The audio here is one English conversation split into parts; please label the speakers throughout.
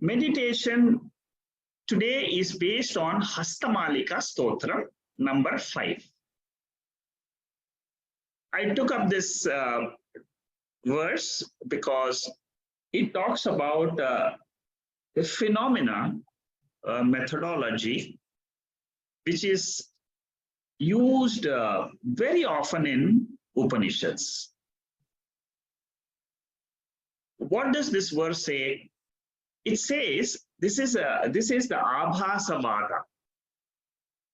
Speaker 1: Meditation today is based on Hastamalika Stotram number 5. I took up this verse because it talks about the phenomena methodology which is used very often in Upanishads. What does this verse say? It says this is the Abhasavada.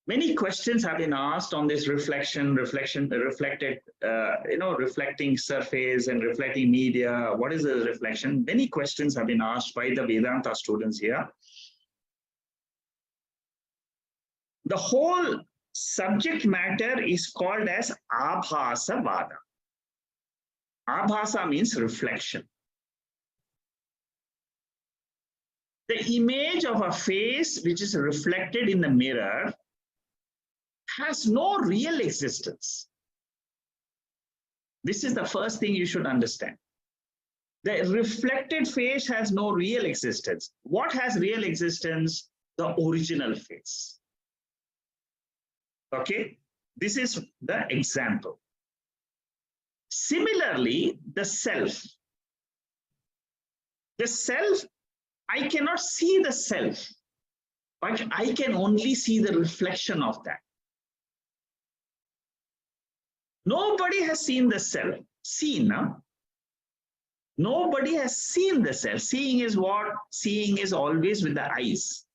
Speaker 1: Many questions have been asked on this reflecting surface and reflecting media. What is the reflection? Many questions have been asked by the Vedanta students here. The whole subject matter is called as Abhasavada. Abhasa means reflection. The image of a face which is reflected in the mirror has no real existence. This is the first thing you should understand. The reflected face has no real existence. What has real existence? The original face. Okay, this is the example. Similarly, the self. The self, I cannot see the self, but I can only see the reflection of that. Nobody has seen the self. Seen, huh? Nobody has seen the self. Seeing is what? Seeing is always with the eyes.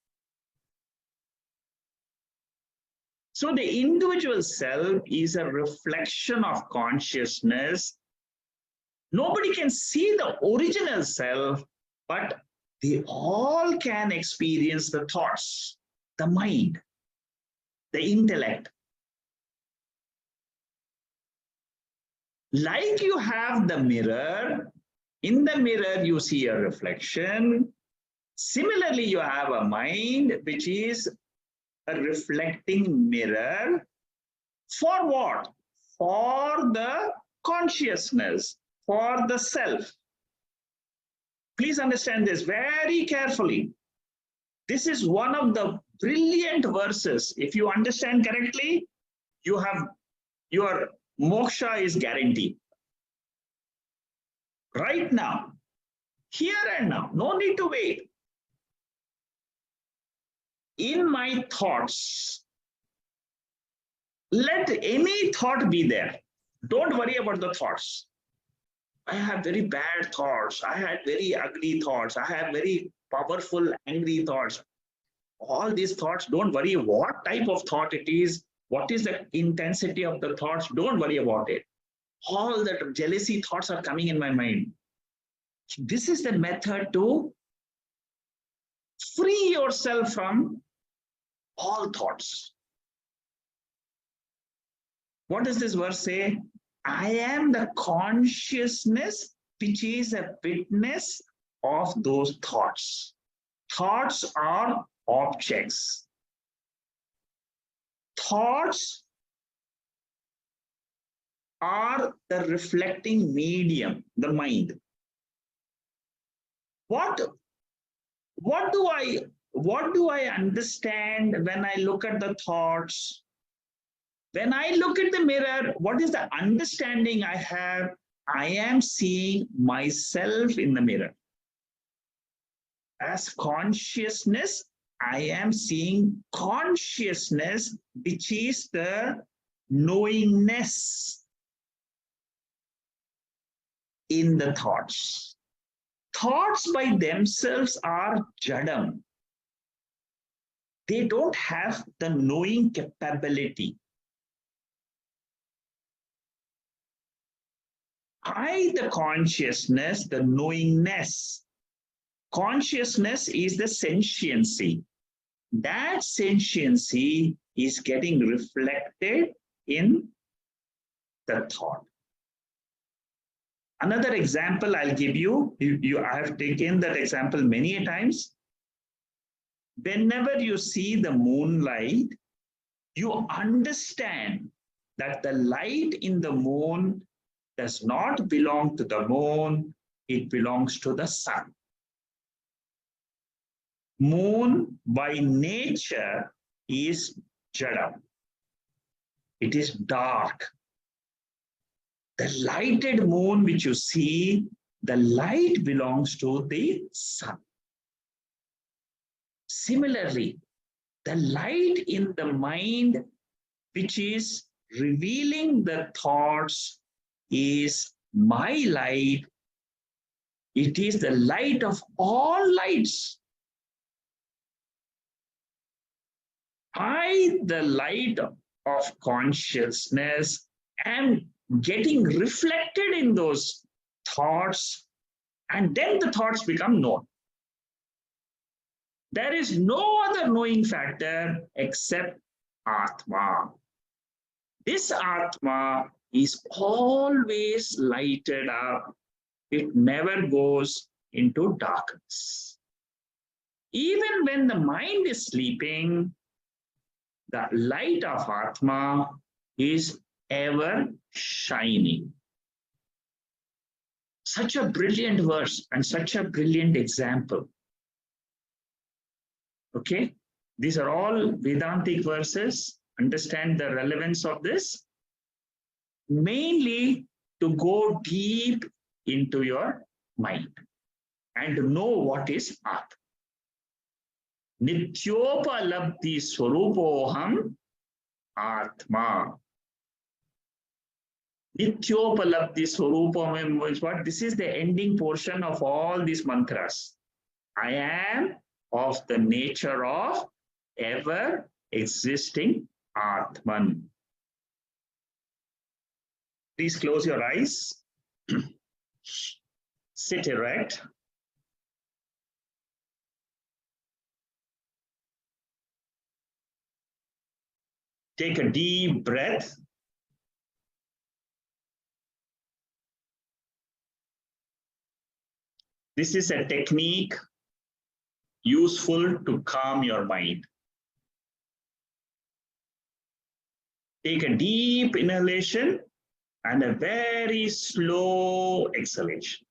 Speaker 1: So the individual self is a reflection of consciousness. Nobody can see the original self, but they all can experience the thoughts, the mind, the intellect. Like you have the mirror, in the mirror you see a reflection. Similarly, you have a mind which is a reflecting mirror. For what? For the consciousness, for the self. Please understand this very carefully. This is one of the brilliant verses. If you understand correctly, you have your moksha is guaranteed. Right now, here and now, no need to wait. In my thoughts, let any thought be there. Don't worry about the thoughts. I have very bad thoughts. I had very ugly thoughts. I have very powerful, angry thoughts. All these thoughts, don't worry what type of thought it is. What is the intensity of the thoughts? Don't worry about it. All the jealousy thoughts are coming in my mind. This is the method to free yourself from all thoughts. What does this verse say? I am the consciousness which is a witness of those thoughts. Thoughts are objects. Thoughts are the reflecting medium, the mind. What do I understand when I look at the thoughts? When I look at the mirror, what is the understanding I have? I am seeing myself in the mirror. As consciousness, I am seeing consciousness, which is the knowingness in the thoughts. Thoughts by themselves are jadam. They don't have the knowing capability. I, the consciousness, the knowingness. Consciousness is the sentiency. That sentiency is getting reflected in the thought. Another example I'll give you. I have taken that example many times. Whenever you see the moonlight, you understand that the light in the moon does not belong to the moon, it belongs to the sun. Moon by nature is jada. It is dark. The lighted moon which you see, the light belongs to the sun. Similarly, the light in the mind which is revealing the thoughts is my light. It is the light of all lights. I, the light of consciousness, am getting reflected in those thoughts, and then the thoughts become known. There is no other knowing factor except Atma. This Atma is always lighted up. It never goes into darkness. Even when the mind is sleeping, the light of Atma is ever shining. Such a brilliant verse and such a brilliant example. Okay, these are all Vedantic verses. Understand the relevance of this. Mainly to go deep into your mind and to know what is Atma. Nityopalabdhi swarupoham Atma. Nityopalabdhi swarupam is what? This is the ending portion of all these mantras. I am of the nature of ever existing Atman. Please close your eyes. Sit erect. Take a deep breath. This is a technique useful to calm your mind. Take a deep inhalation and a very slow exhalation.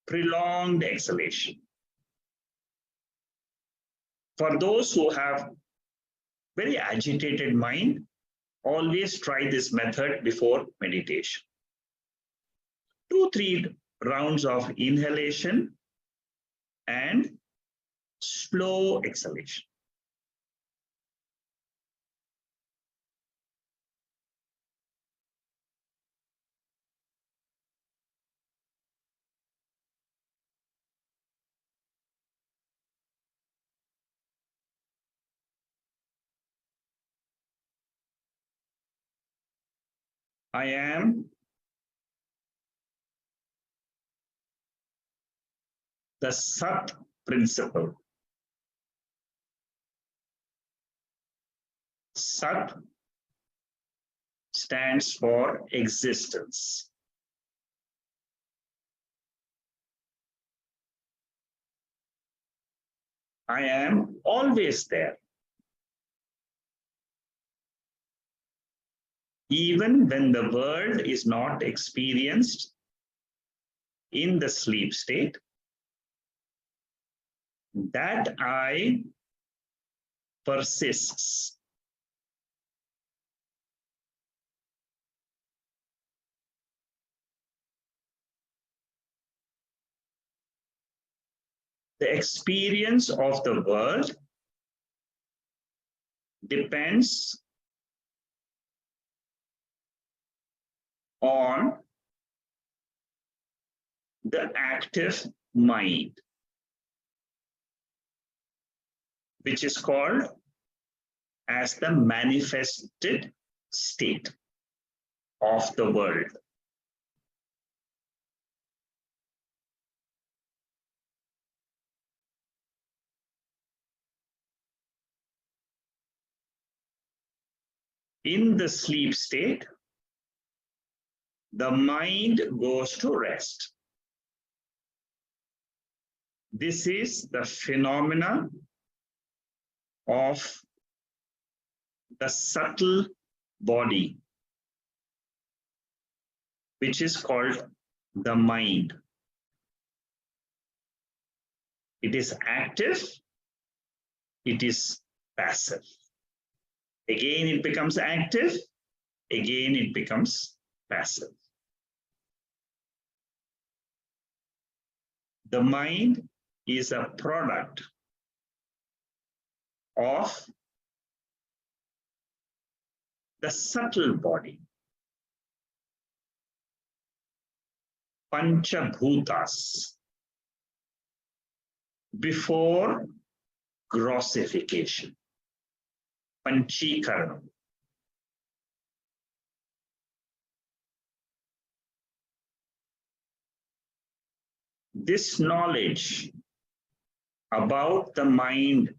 Speaker 1: Prolonged exhalation. For those who have very agitated mind, always try this method before meditation. 2-3 rounds of inhalation and slow exhalation. I am the Sat principle. Sat stands for existence. I am always there. Even when the world is not experienced in the sleep state, that I persists. The experience of the world depends on the active mind, which is called as the manifested state of the world. In the sleep state, the mind goes to rest. This is the phenomena of the subtle body, which is called the mind. It is active, it is passive. Again, it becomes active, again, it becomes passive. The mind is a product of the subtle body, Panchabhutas, before grossification, Panchikaranam. This knowledge about the mind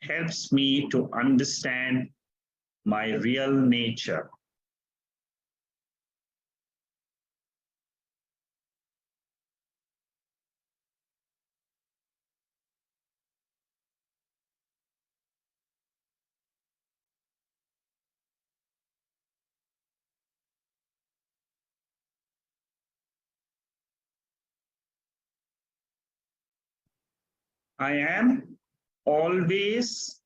Speaker 1: helps me to understand my real nature. I am always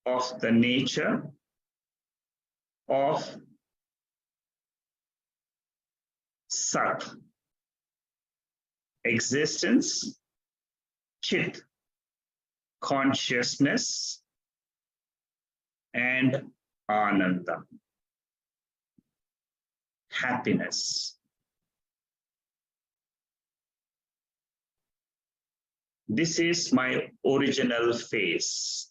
Speaker 1: of the nature of Sat, existence, Chit, consciousness, and Ananda, happiness. This is my original face,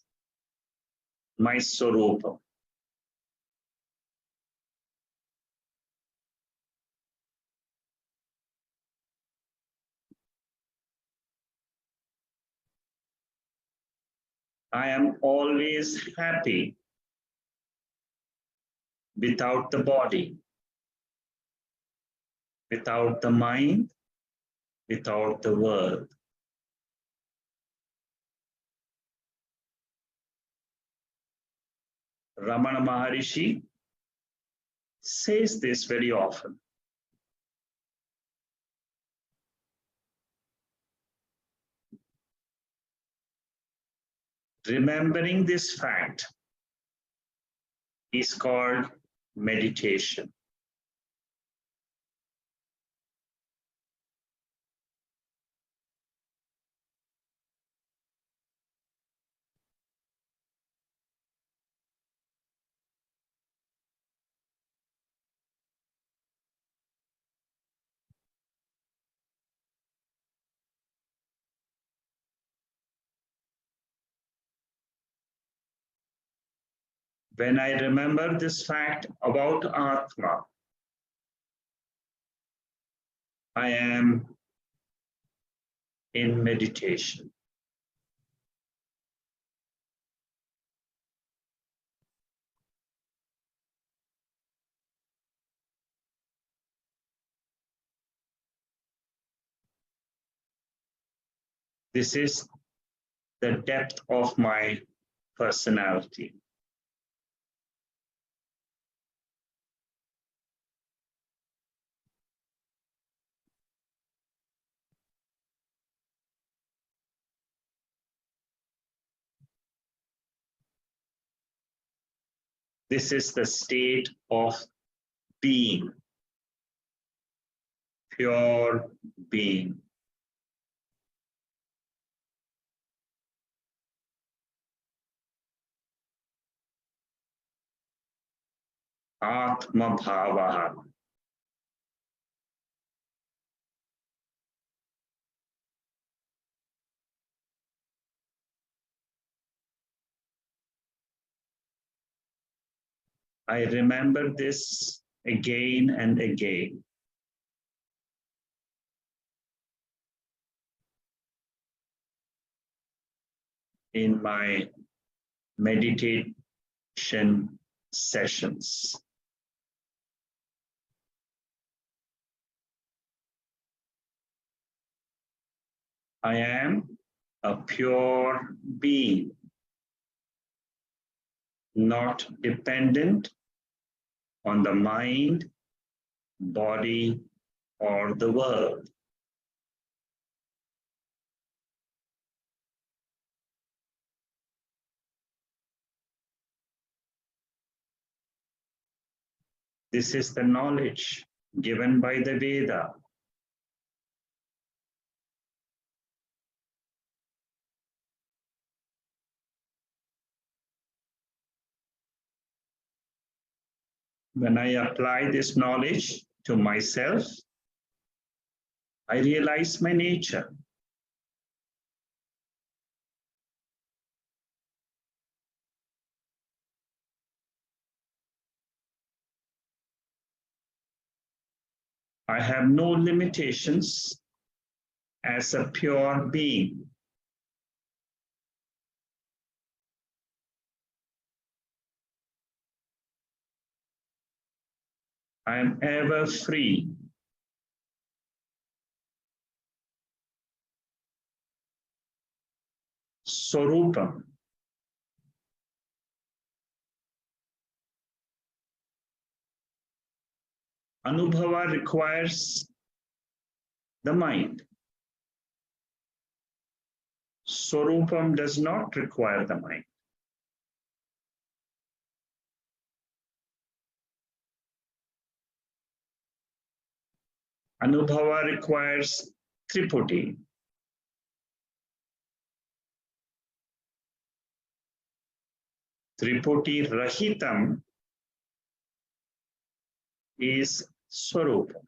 Speaker 1: my Swarupa. I am always happy without the body, without the mind, without the world. Ramana Maharishi says this very often. Remembering this fact is called meditation. When I remember this fact about Atma, I am in meditation. This is the depth of my personality. This is the state of being, pure being. Atma Bhavaha. I remember this again and again. In my meditation sessions. I am a pure being, not dependent on the mind, body, or the world. This is the knowledge given by the Veda. When I apply this knowledge to myself, I realize my nature. I have no limitations as a pure being. I am ever free. Swarupam. Anubhava requires the mind. Swarupam does not require the mind. Anubhava requires Triputi. Triputi Rahitam is Swarupa.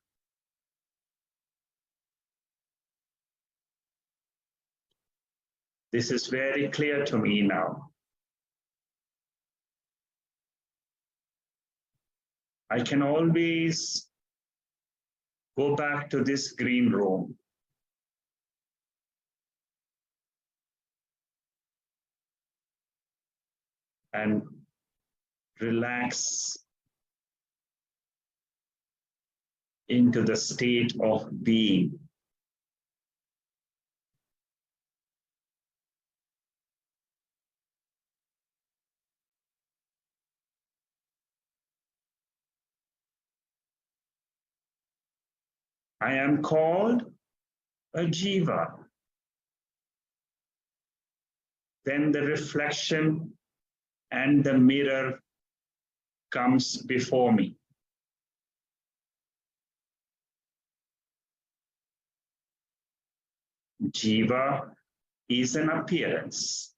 Speaker 1: This is very clear to me now. I can always go back to this green room and relax into the state of being. I am called a jiva. Then the reflection and the mirror comes before me. Jiva is an appearance.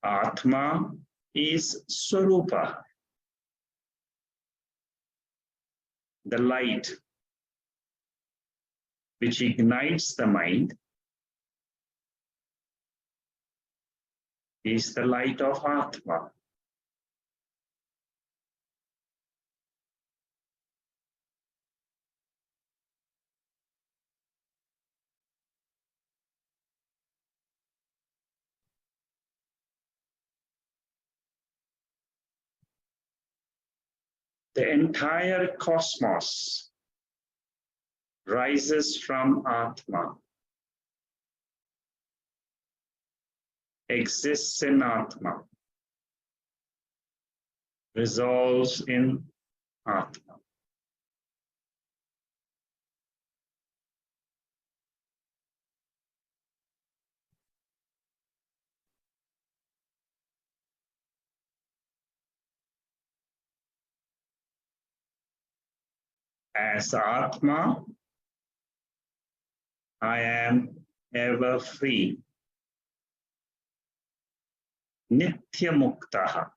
Speaker 1: Atma is Swarupa, the light which ignites the mind is the light of Atma. The entire cosmos rises from Atma, exists in Atma, resolves in Atma. As Atma, I am ever free. Nitya Muktaha.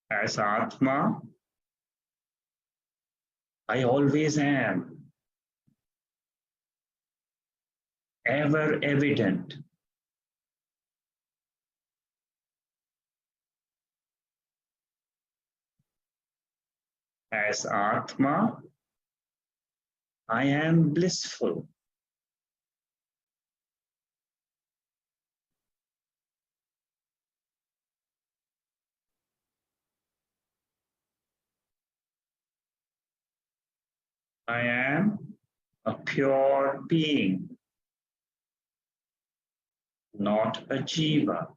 Speaker 1: As Atma, I always am, ever evident. As Atma, I am blissful. I am a pure being. not a jiva.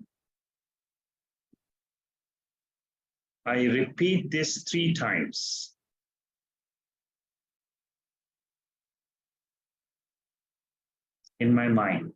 Speaker 1: I repeat this 3 times. In my mind.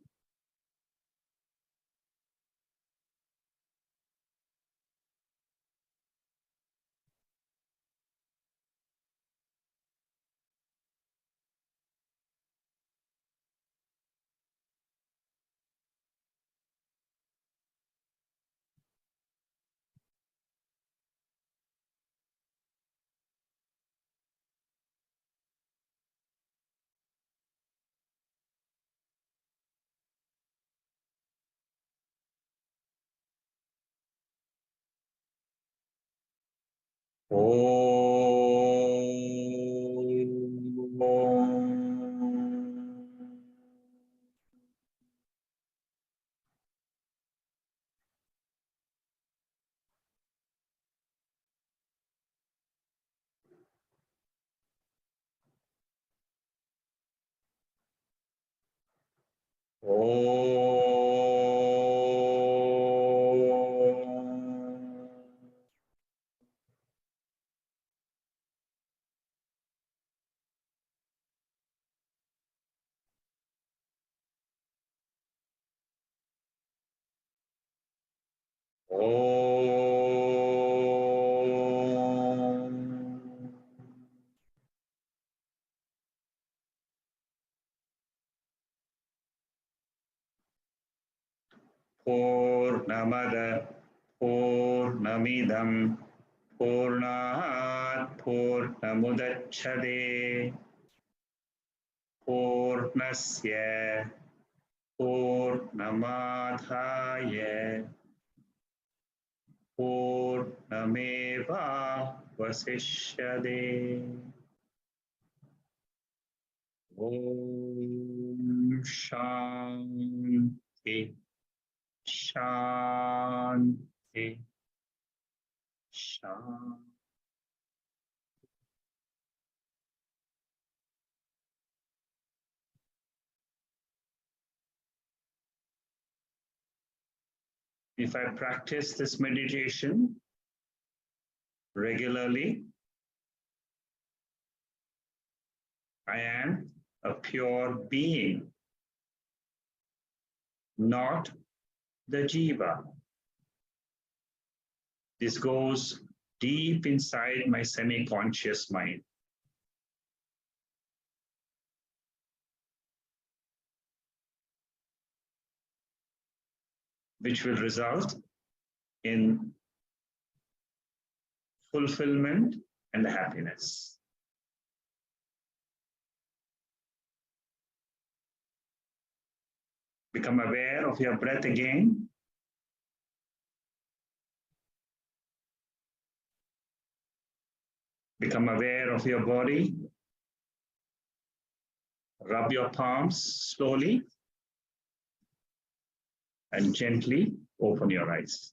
Speaker 1: Purnamada Purnamidam Purnat Purnamudacchade Purnasya Purnamadhaya Purnameva Vasishyade. Om Shanti Shanti Shanti. If I practice this meditation regularly, I am a pure being, not the jiva. This goes deep inside my semi-conscious mind. Which will result in fulfillment and happiness. Become aware of your breath again. Become aware of your body. Rub your palms slowly and gently open your eyes.